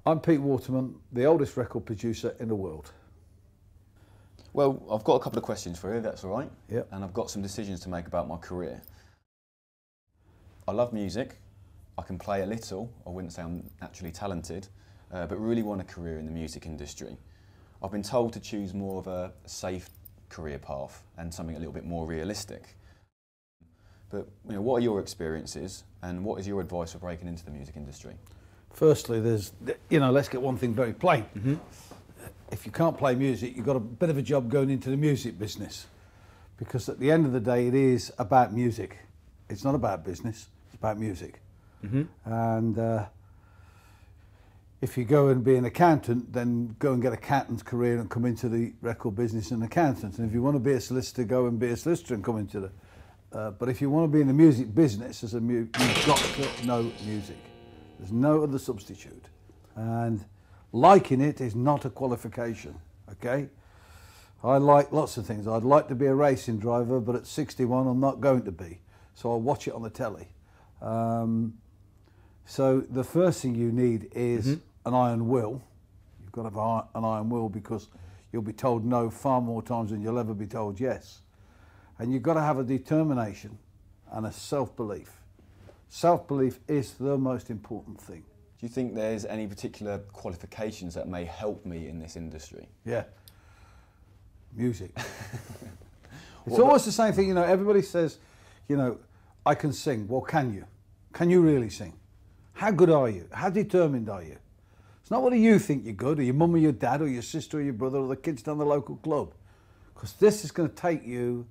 I'm Pete Waterman, the oldest record producer in the world. Well, I've got a couple of questions for you, if that's all right. Yep. And I've got some decisions to make about my career. I love music. I can play a little. I wouldn't say I'm naturally talented, but really want a career in the music industry. I've been told to choose more of a safe career path and something a little bit more realistic. But what are your experiences and what is your advice for breaking into the music industry? Firstly, let's get one thing very plain. If you can't play music, you've got a bit of a job going into the music business, because at the end of the day, it is about music. It's not about business, it's about music. And if you go and be an accountant, then go and get an accountant's career and come into the record business as an accountant. And if you want to be a solicitor, go and be a solicitor and come into the... but if you want to be in the music business, you've got to know music. There's no other substitute. And liking it is not a qualification, okay? I like lots of things. I'd like to be a racing driver, but at 61 I'm not going to be. So I'll watch it on the telly. So the first thing you need is an iron will. You've got to have an iron will, because you'll be told no far more times than you'll ever be told yes. And you've got to have a determination and a self-belief. Self-belief is the most important thing. Do you think there's any particular qualifications that may help me in this industry? Yeah. Music. It's always the same thing, everybody says, I can sing. Well, can you? Can you really sing? How good are you? How determined are you? It's not whether you think you're good, or your mum or your dad or your sister or your brother or the kids down the local club. Because this is going to take you,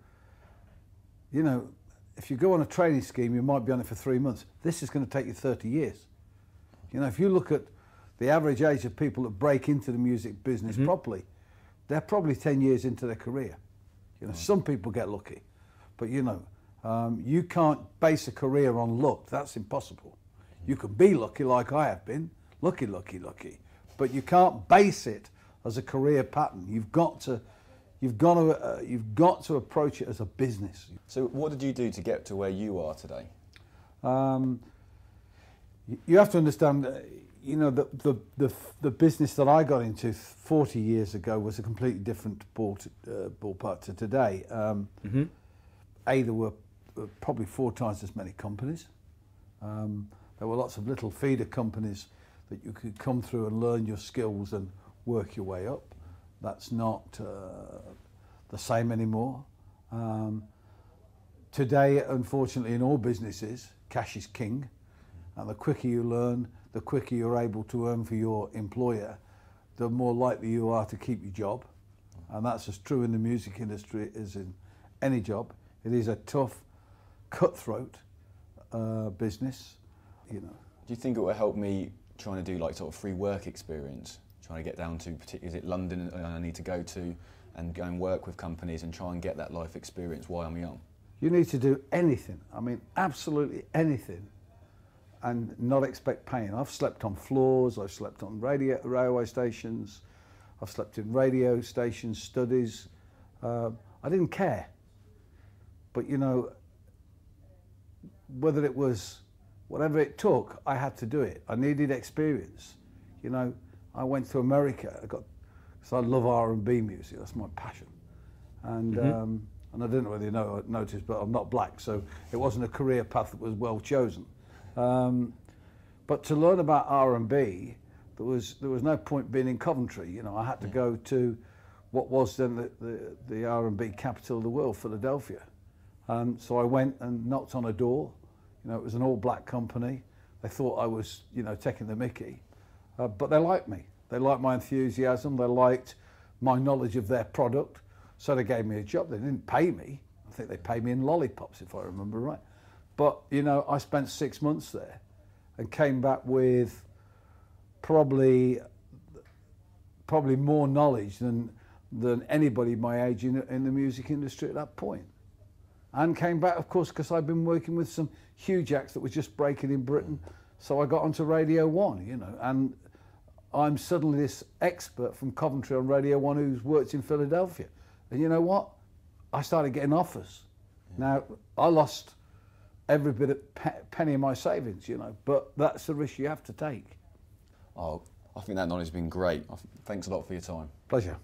if you go on a training scheme, you might be on it for 3 months. This is going to take you 30 years. If you look at the average age of people that break into the music business properly, they're probably 10 years into their career. Some people get lucky, but you can't base a career on luck. That's impossible. You can be lucky, like I have been, lucky, but you can't base it as a career pattern. You've got to approach it as a business. So what did you do to get to where you are today? You have to understand, the business that I got into 40 years ago was a completely different ballpark to today. There were probably 4 times as many companies. There were lots of little feeder companies that you could come through and learn your skills and work your way up. That's not the same anymore. Today, unfortunately, in all businesses, cash is king. And the quicker you learn, the quicker you're able to earn for your employer, the more likely you are to keep your job. And that's as true in the music industry as in any job. It is a tough, cutthroat business, Do you think it will help me trying to do sort of free work experience? Trying to get down to, is it London I need to go to, and go and work with companies and try and get that life experience while I'm young? You need to do anything, absolutely anything, and not expect pain. I've slept on floors, I've slept on railway stations, I've slept in radio stations, studies. I didn't care. But whether it was whatever it took, I had to do it. I needed experience. I went to America because I love R&B music. That's my passion. And I don't know whether you noticed, but I'm not black, so it wasn't a career path that was well chosen. But to learn about R&B, there was no point being in Coventry. I had to go to what was then the R&B capital of the world, Philadelphia. And so I went and knocked on a door. It was an all-black company. They thought I was, taking the mickey. But they liked me. They liked my enthusiasm. They liked my knowledge of their product. So they gave me a job. They didn't pay me. I think they paid me in lollipops, if I remember right. But, I spent 6 months there and came back with probably more knowledge than anybody my age in the music industry at that point. And came back, of course, because I'd been working with some huge acts that were just breaking in Britain. So I got onto Radio 1, and I'm suddenly this expert from Coventry on Radio 1 who's worked in Philadelphia. And you know what? I started getting offers. Now, I lost every bit of penny of my savings, but that's the risk you have to take. I I think that knowledge has been great. Thanks a lot for your time. Pleasure.